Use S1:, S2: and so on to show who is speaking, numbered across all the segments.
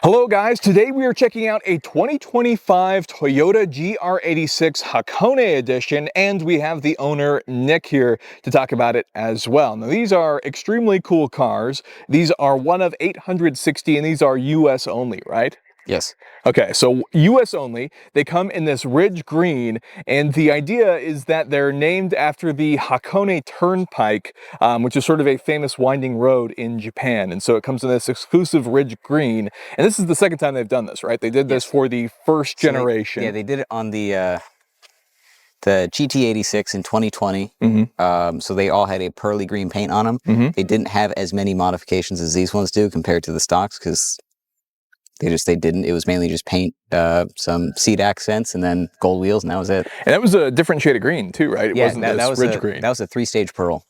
S1: Hello guys, today we are checking out a 2025 Toyota GR86 Hakone edition, and we have the owner Nick here to talk about it as well. Now these are extremely cool cars. These are one of 860 and these are US only, right?
S2: Yes.
S1: Okay, so US only. They come in this ridge green, and the idea is that they're named after the Hakone Turnpike, which is sort of a famous winding road in Japan. And so it comes in this exclusive ridge green. And this is the second time they've done this, right? They did this for the first generation.
S2: They did it on the GT86 in 2020. So they all had a pearly green paint on them. They didn't have as many modifications as these ones do compared to the stocks because they didn't. It was mainly just paint, some seat accents, and then gold wheels, and that was it.
S1: And that was a different shade of green too, right? It wasn't
S2: that was
S1: ridge green.
S2: That was a 3-stage pearl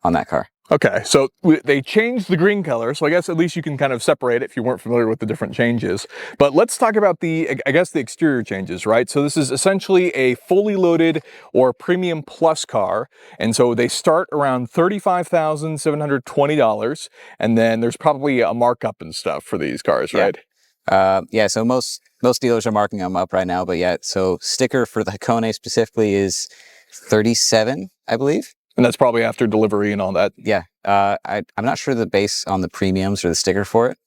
S2: on that car.
S1: Okay, so they changed the green color, so I guess at least you can kind of separate it if you weren't familiar with the different changes. But let's talk about the exterior changes, right? So this is essentially a fully loaded or premium plus car, and so they start around $35,720, and then there's probably a markup and stuff for these cars, right?
S2: So most dealers are marking them up right now, but yeah, so sticker for the Hakone specifically is 37, I believe.
S1: And that's probably after delivery and all that.
S2: Yeah, I'm not sure the base on the premiums or the sticker for it,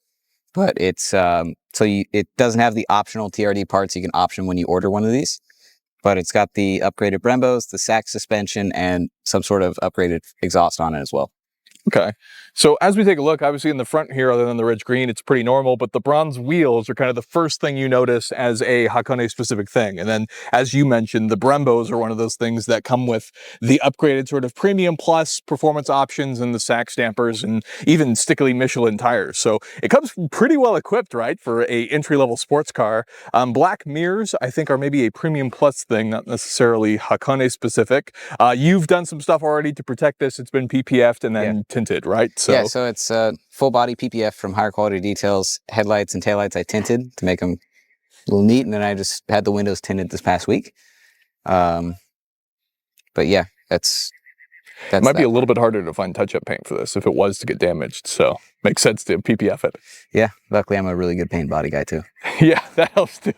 S2: but it's it doesn't have the optional TRD parts you can option when you order one of these, but it's got the upgraded Brembos, the sack suspension, and some sort of upgraded exhaust on it as well.
S1: Okay, so as we take a look, obviously in the front here, other than the ridge green, it's pretty normal, but the bronze wheels are kind of the first thing you notice as a Hakone specific thing. And then, as you mentioned, the Brembos are one of those things that come with the upgraded sort of premium plus performance options and the sack stampers and even stickily Michelin tires. So it comes pretty well equipped, right, for a entry-level sports car. Black mirrors, I think, are maybe a premium plus thing, not necessarily Hakone specific. You've done some stuff already to protect this. It's been PPF'd and then tinted, right?
S2: So it's full body PPF from higher quality details. Headlights and taillights I tinted to make them a little neat, and then I just had the windows tinted this past week. But yeah, that
S1: might be a little bit harder to find touch-up paint for this if it was to get damaged, so makes sense to PPF it.
S2: Yeah, luckily I'm a really good paint body guy too.
S1: Yeah, that helps too.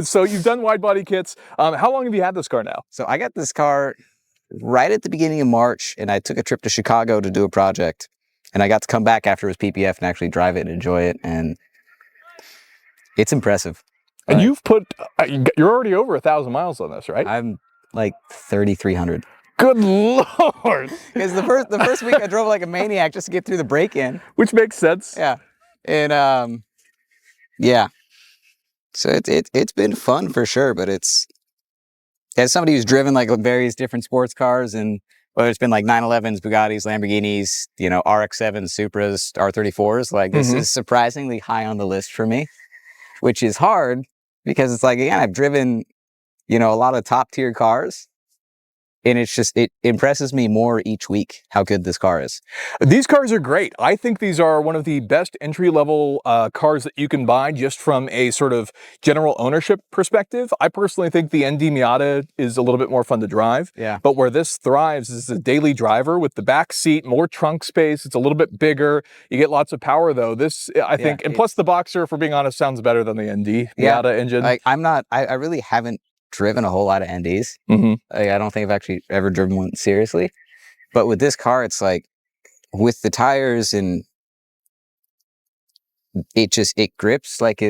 S1: So you've done wide body kits. How long have you had this car now?
S2: So I got this car right at the beginning of March, and I took a trip to Chicago to do a project, and I got to come back after it was PPF and actually drive it and enjoy it, and it's impressive.
S1: And you've you're already over 1,000 miles on this, right?
S2: I'm like 3,300.
S1: Good Lord!
S2: Because the first week I drove like a maniac just to get through the break-in.
S1: Which makes sense.
S2: Yeah. And yeah. So it's been fun for sure, but it's, as somebody who's driven like various different sports cars, and whether it's been like 911s, Bugattis, Lamborghinis, you know, RX-7s, Supras, R34s, like this is surprisingly high on the list for me, which is hard because it's like, again, I've driven, you know, a lot of top tier cars. And it's just, it impresses me more each week how good this car is.
S1: These cars are great. I think these are one of the best entry-level cars that you can buy just from a sort of general ownership perspective. I personally think the ND Miata is a little bit more fun to drive.
S2: Yeah.
S1: But where this thrives is a daily driver with the back seat, more trunk space. It's a little bit bigger. You get lots of power though. This, I think, and plus the Boxer, if we're being honest, sounds better than the ND Miata engine.
S2: Like, I really haven't driven a whole lot of NDs. Like, I don't think I've actually ever driven one seriously. But with this car, it's like, with the tires, and it grips like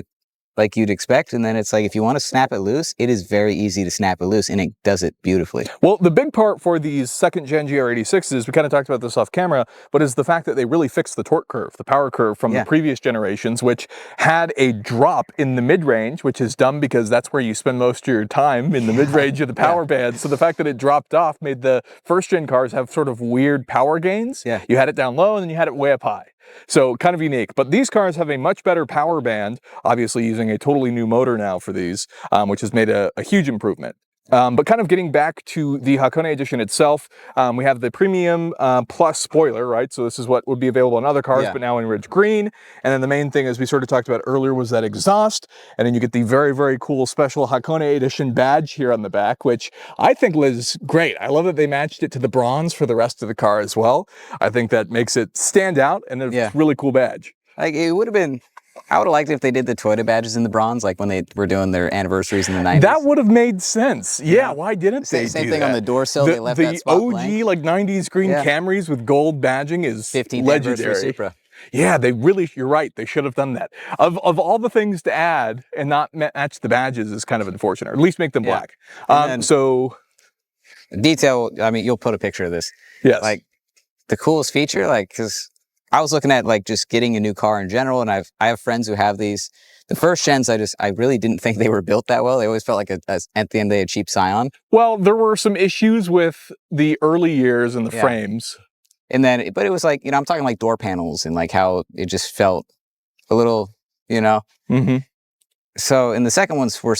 S2: you'd expect. And then it's like, if you want to snap it loose, it is very easy to snap it loose, and it does it beautifully.
S1: Well, the big part for these second gen GR86s, we kind of talked about this off camera, but is the fact that they really fixed the torque curve, the power curve from the previous generations, which had a drop in the mid-range, which is dumb because that's where you spend most of your time, in the mid-range of the power band. So the fact that it dropped off made the first gen cars have sort of weird power gains.
S2: Yeah.
S1: You had it down low and then you had it way up high. So kind of unique, but these cars have a much better power band, obviously using a totally new motor now for these, which has made a huge improvement. But kind of getting back to the Hakone edition itself, we have the premium plus spoiler, right? So this is what would be available in other cars, but now in ridge green. And then the main thing, as we sort of talked about earlier, was that exhaust. And then you get the very, very cool special Hakone edition badge here on the back, which I think is great. I love that they matched it to the bronze for the rest of the car as well. I think that makes it stand out, and it's a really cool badge.
S2: Like, it would have been I would have liked it if they did the Toyota badges in the bronze, like when they were doing their anniversaries in the 90s.
S1: That would have made sense. Yeah, why didn't they
S2: Same
S1: do
S2: thing
S1: that?
S2: on the door sill. They left that spot
S1: OG
S2: blank.
S1: like 90s green
S2: Yeah.
S1: Camrys with gold badging is
S2: 15th anniversary
S1: legendary.
S2: Supra.
S1: Yeah, you're right. They should have done that. Of all the things to add and not match the badges is kind of unfortunate, or at least make them black. So
S2: detail, I mean, you'll put a picture of this.
S1: yes.
S2: Like the coolest feature, like, cause I was looking at like just getting a new car in general. And I have friends who have these. The first gens, I really didn't think they were built that well. They always felt like at the end of the day, a cheap Scion.
S1: Well, there were some issues with the early years and the frames.
S2: And then, but it was like, you know, I'm talking like door panels and like how it just felt a little, you know.
S1: Mm-hmm.
S2: So, and the second ones were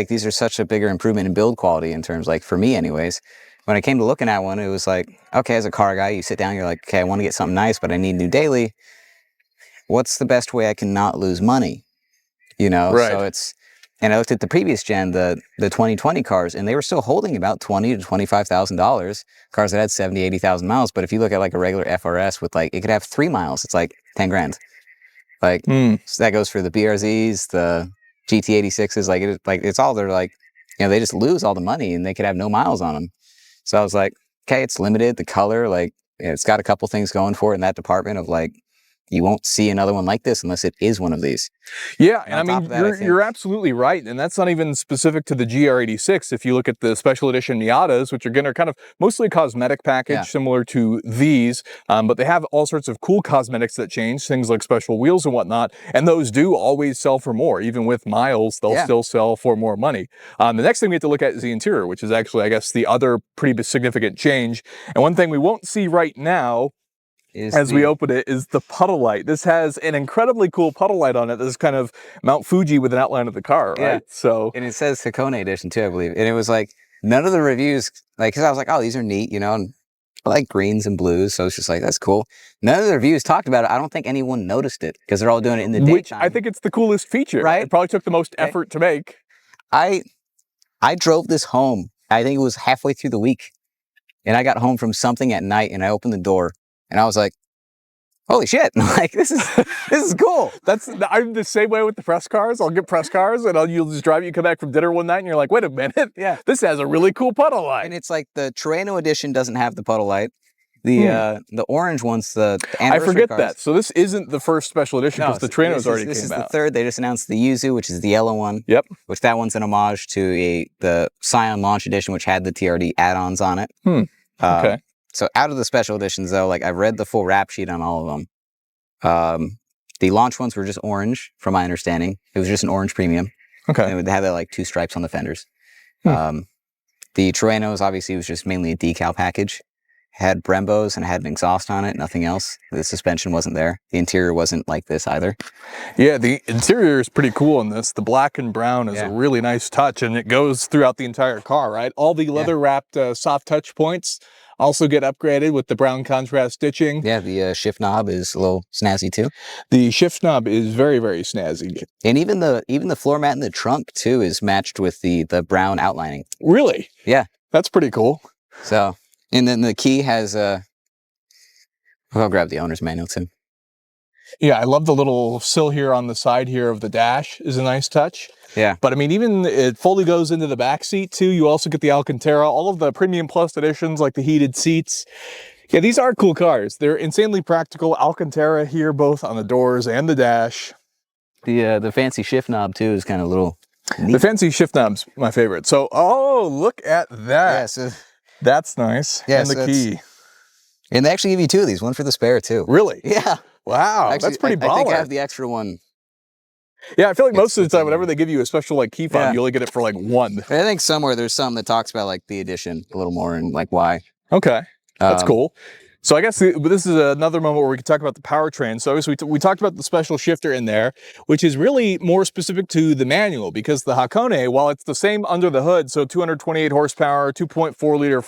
S2: these are such a bigger improvement in build quality in terms, like for me anyways. When I came to looking at one, it was like, okay, as a car guy, you sit down, you're like, okay, I want to get something nice, but I need new daily. What's the best way I can not lose money? You know,
S1: right.
S2: So and I looked at the previous gen, the 2020 cars, and they were still holding about $20,000 to $25,000, cars that had 70, 80,000 miles. But if you look at like a regular FRS with like, it could have 3 miles, it's like 10 grand. Like, so that goes for the BRZs, the GT86s, it's all, they're like, you know, they just lose all the money and they could have no miles on them. So I was like, okay, it's limited, the color, like, it's got a couple things going for it in that department of like, you won't see another one like this unless it is one of these.
S1: Yeah, and I mean, you're absolutely right. And that's not even specific to the GR86. If you look at the special edition Miatas, which are kind of mostly a cosmetic package, similar to these, but they have all sorts of cool cosmetics that change, things like special wheels and whatnot. And those do always sell for more. Even with miles, they'll still sell for more money. The next thing we have to look at is the interior, which is actually, I guess, the other pretty significant change. And one thing we won't see right now we open it is the puddle light. This has an incredibly cool puddle light on it. This is kind of Mount Fuji with an outline of the car, right?
S2: Yeah.
S1: So,
S2: and it says Hakone edition too, I believe. And it was like, none of the reviews, like, cause I was like, oh, these are neat, you know, and I like greens and blues. So it's just like, that's cool. None of the reviews talked about it. I don't think anyone noticed it because they're all doing it in the daytime.
S1: Which I think it's the coolest feature.
S2: Right?
S1: It probably took the most effort to make.
S2: I drove this home. I think it was halfway through the week. And I got home from something at night and I opened the door and I was like, holy shit, like this is cool. I'm the same way with the press cars. I'll get press cars and you'll just drive, you come back from dinner one night and you're like, wait a minute, this has a really cool puddle light. And it's like the Terreno edition doesn't have the puddle light. The orange one's the anniversary
S1: I forget
S2: cars.
S1: that. So this isn't the first special edition because the Terreno's already came out.
S2: This is the third. They just announced the Yuzu, which is the yellow one.
S1: Yep.
S2: Which that one's an homage to the Scion launch edition, which had the TRD add-ons on it.
S1: Okay.
S2: So out of the special editions though, like I've read the full rap sheet on all of them. The launch ones were just orange, from my understanding. It was just an orange premium.
S1: Okay.
S2: And they had like 2 stripes on the fenders. The Terrenos obviously was just mainly a decal package. Had Brembos and had an exhaust on it, nothing else. The suspension wasn't there. The interior wasn't like this either.
S1: Yeah, the interior is pretty cool in this. The black and brown is a really nice touch, and it goes throughout the entire car, right? All the leather-wrapped soft touch points also get upgraded with the brown contrast stitching.
S2: Yeah, the shift knob is a little snazzy too.
S1: The shift knob is very, very snazzy.
S2: And even the floor mat in the trunk too is matched with the brown outlining.
S1: Really?
S2: Yeah.
S1: That's pretty cool.
S2: So, and then the key has I'll grab the owner's manual too.
S1: Yeah, I love the little sill here on the side here of the dash is a nice touch.
S2: Yeah.
S1: But I mean, even it fully goes into the back seat too. You also get the Alcantara, all of the Premium Plus editions like the heated seats. Yeah, these are cool cars. They're insanely practical. Alcantara here, both on the doors and the dash.
S2: The fancy shift knob too is kind of little neat.
S1: The fancy shift knob's my favorite. So, oh, look at that.
S2: Yeah, so
S1: that's nice.
S2: Yeah,
S1: and the key.
S2: And they actually give you 2 of these, one for the spare too.
S1: Really?
S2: Yeah.
S1: Wow, actually, that's pretty baller.
S2: I think I have the extra one.
S1: Yeah, I feel like most of the time, whenever they give you a special like key fob, you only get it for like 1.
S2: I think somewhere there's some that talks about like the edition a little more and like why.
S1: Okay, that's cool. So I guess this is another moment where we can talk about the powertrain. So obviously we talked about the special shifter in there, which is really more specific to the manual because the Hakone, while it's the same under the hood, so 228 horsepower, 2.4 liter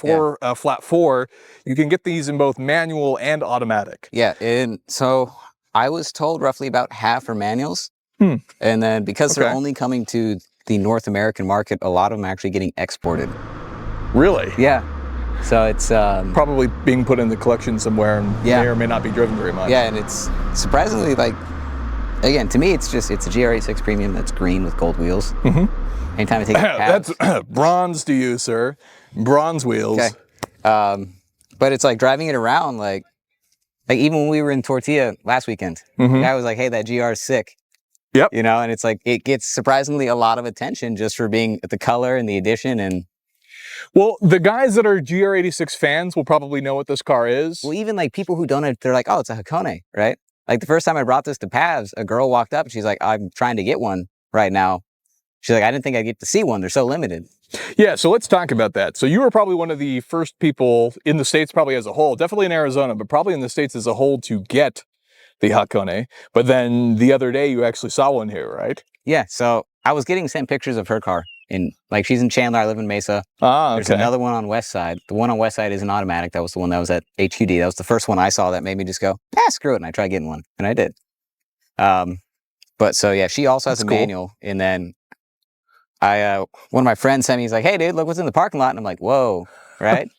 S1: flat 4, you can get these in both manual and automatic.
S2: Yeah, and so I was told roughly about half are manuals. And then because they're only coming to the North American market, a lot of them are actually getting exported.
S1: Really?
S2: Yeah. So it's
S1: probably being put in the collection somewhere and may or may not be driven very much.
S2: Yeah, and it's surprisingly like again, to me, it's a GR86 Premium that's green with gold wheels. Anytime I take it
S1: That's bronze to you, sir. Bronze wheels.
S2: Okay. But it's like driving it around, like even when we were in Tortilla last weekend, the guy was like, hey, that GR's sick.
S1: Yep.
S2: You know, and it's like, it gets surprisingly a lot of attention just for being the color and the addition. And
S1: well, the guys that are GR86 fans will probably know what this car is.
S2: well, even like people who don't, they're like, oh, it's a Hakone, right? Like the first time I brought this to Pavs, a girl walked up and she's like, I'm trying to get one right now. She's like, I didn't think I'd get to see one. They're so limited.
S1: Yeah, so let's talk about that. So you were probably one of the first people in the States, probably as a whole, definitely in Arizona, but probably in the States as a whole to get the Hakone. But then the other day you actually saw one here, right?
S2: Yeah, so I was getting sent pictures of her car. And like, she's in Chandler, I live in Mesa.
S1: Ah, okay.
S2: There's another one on West Side. The one on West Side is an automatic. That was the one that was at HUD. That was the first one I saw that made me just go, screw it. And I tried getting one. And I did. But so yeah, she also has a manual. And then one of my friends sent me, he's like, hey dude, look what's in the parking lot. And I'm like, whoa, right?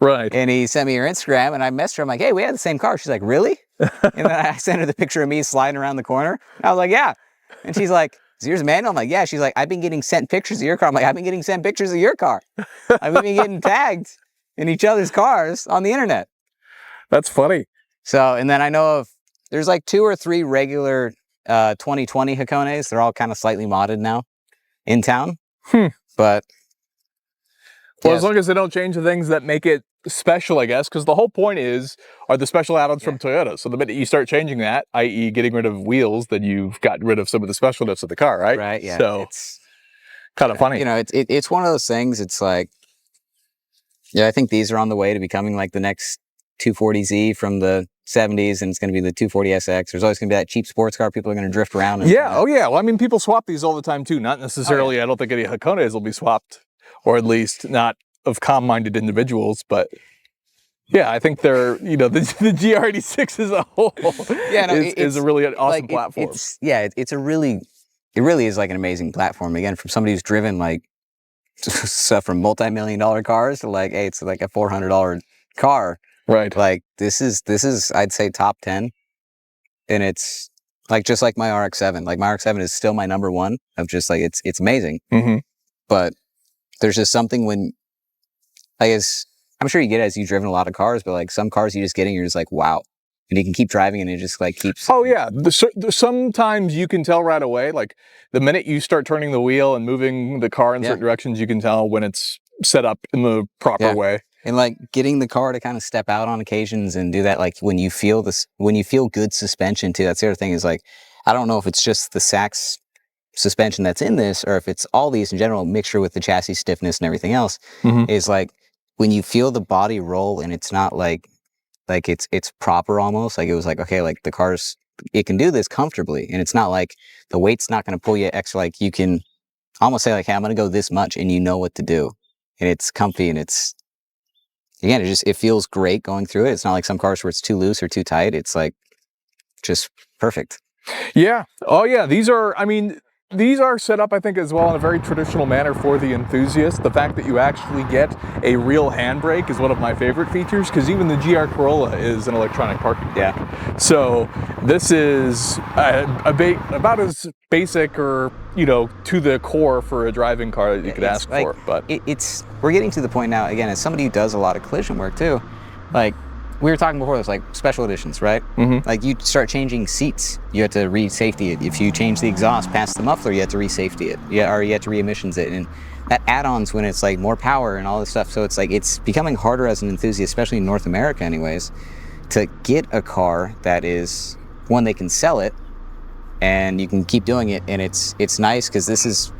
S1: Right.
S2: And he sent me her Instagram and I messaged her. I'm like, hey, we had the same car. She's like, really? And then I sent her the picture of me sliding around the corner. And I was like, yeah. And she's like, is yours a manual? I'm like, yeah. She's like, I've been getting sent pictures of your car. I'm like, I've been getting sent pictures of your car. I've been getting tagged in each other's cars on the internet.
S1: That's funny.
S2: So, and then I know of, there's like 2 or 3 regular 2020 Hakones. They're all kind of slightly modded now in town. But
S1: well, as long as they don't change the things that make it special, I guess, because the whole point are the special add-ons from Toyota. So the minute you start changing that, i.e. getting rid of wheels, then you've gotten rid of some of the specialness of the car, right?
S2: Right, yeah.
S1: So it's kind of funny.
S2: You know, it's one of those things, it's like, yeah, I think these are on the way to becoming like the next 240Z from the 70s, and it's going to be the 240SX. There's always going to be that cheap sports car people are going to drift around.
S1: Yeah, oh yeah. Well, I mean, people swap these all the time too. Not necessarily, I don't think any Hakones will be swapped, or at least not of calm-minded individuals, but yeah, I think they're, you know, the GR86 as a whole is a really awesome platform.
S2: It really is like an amazing platform. Again, from somebody who's driven like stuff from multi-million-dollar cars to like, hey, it's like a $400 car.
S1: Right.
S2: Like this is I'd say top 10. And it's like, just like my RX-7. Like my RX-7 is still my number 1 of just like, it's amazing. But there's just something when, I guess, I'm sure you get it as you've driven a lot of cars, but like some cars you just get in, you're just like, wow. And you can keep driving and it just like keeps.
S1: Oh yeah. Sometimes you can tell right away, like the minute you start turning the wheel and moving the car in certain directions, you can tell when it's set up in the proper way.
S2: And like getting the car to kind of step out on occasions and do that, like when you feel good suspension too. That's the other thing is like, I don't know if it's just the Sachs suspension that's in this, or if it's all these in general, mixture with the chassis stiffness and everything else, is like when you feel the body roll and it's not like it's proper almost. Like it was like, okay, like the car's, it can do this comfortably. And it's not like the weight's not going to pull you extra. Like you can almost say like, hey, I'm going to go this much and you know what to do. And it's comfy and it's, again, it feels great going through it. It's not like some cars where it's too loose or too tight. It's like just perfect.
S1: Yeah. Oh yeah. These are set up, I think, as well in a very traditional manner for the enthusiast. The fact that you actually get a real handbrake is one of my favorite features, because even the GR Corolla is an electronic parking brake.
S2: Yeah.
S1: So this is about as basic, or, you know, to the core for a driving car that you could ask for. But
S2: we're getting to the point now, again, as somebody who does a lot of collision work too, like, we were talking before, there's like special editions, right? Like you start changing seats, you have to re-safety it. If you change the exhaust past the muffler, you have to re-safety it. Or you have to re-emissions it. And that add-ons when it's like more power and all this stuff. So it's like, it's becoming harder as an enthusiast, especially in North America anyways, to get a car that is, one, they can sell it and you can keep doing it. And it's nice because this is,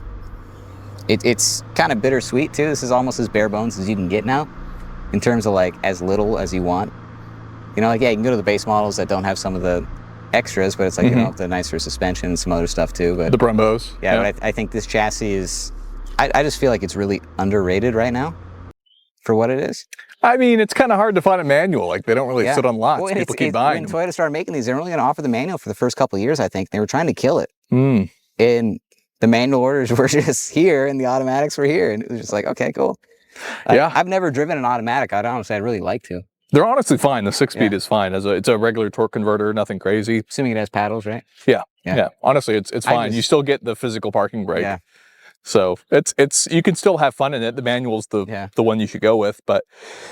S2: it's kind of bittersweet too. This is almost as bare bones as you can get now in terms of like as little as you want. You know, like, yeah, you can go to the base models that don't have some of the extras, but it's like, you know, the nicer suspension and some other stuff too. But
S1: the Brembos.
S2: Yeah, but I think this chassis is, I just feel like it's really underrated right now for what it is.
S1: I mean, it's kind of hard to find a manual. Like, they don't really sit on lots.
S2: Well,
S1: people keep buying
S2: them. When Toyota started making these, they were only going to offer the manual for the first couple of years, I think. They were trying to kill it. And the manual orders were just here and the automatics were here. And it was just like, okay, cool.
S1: Yeah.
S2: I've never driven an automatic. I'd really like to.
S1: They're honestly fine. The 6-speed is fine. It's a regular torque converter, nothing crazy.
S2: Assuming it has paddles, right?
S1: Yeah.
S2: Yeah.
S1: Honestly, it's
S2: I
S1: fine. You
S2: just-
S1: still get the physical parking brake.
S2: Yeah.
S1: So it's you can still have fun in it. The manual's the one you should go with, but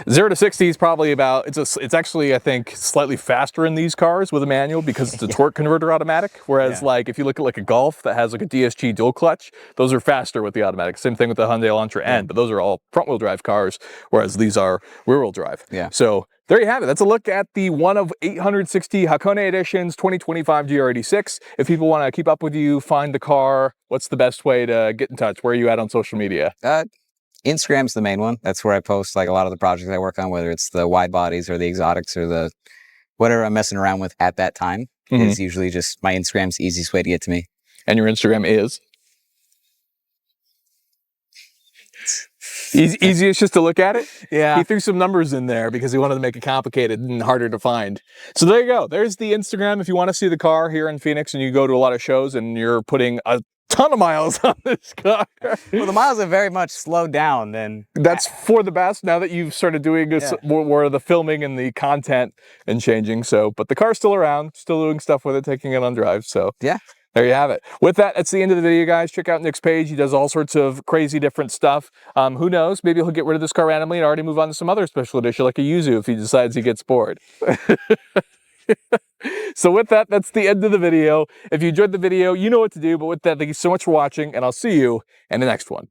S1: 0 to 60 is probably about it's actually, I think, slightly faster in these cars with a manual because it's a torque converter automatic. Whereas like if you look at like a Golf that has like a DSG dual clutch, those are faster with the automatic. Same thing with the Hyundai Elantra N, but those are all front wheel drive cars, whereas these are rear wheel drive.
S2: Yeah.
S1: So there you have it. That's a look at the one of 860 Hakone Editions 2025 GR86. If people want to keep up with you, find the car, what's the best way to get in touch? Where are you at on social media?
S2: Instagram's the main one. That's where I post like a lot of the projects I work on, whether it's the wide bodies or the exotics or the whatever I'm messing around with at that time. Is usually just my Instagram's the easiest way to get to me.
S1: And your Instagram is? Easiest just to look at it?
S2: Yeah.
S1: He threw some numbers in there because he wanted to make it complicated and harder to find. So there you go. There's the Instagram. If you want to see the car here in Phoenix and you go to a lot of shows and you're putting a ton of miles on this car.
S2: Well, the miles have very much slowed down then.
S1: That's for the best now that you've started doing this, more of the filming and the content and changing. So, but the car's still around, still doing stuff with it, taking it on drive. So
S2: yeah.
S1: There you have it. With that, that's the end of the video, guys. Check out Nick's page. He does all sorts of crazy different stuff. Who knows? Maybe he'll get rid of this car randomly and already move on to some other special edition like a Yuzu if he decides he gets bored. So with that, that's the end of the video. If you enjoyed the video, you know what to do. But with that, thank you so much for watching, and I'll see you in the next one.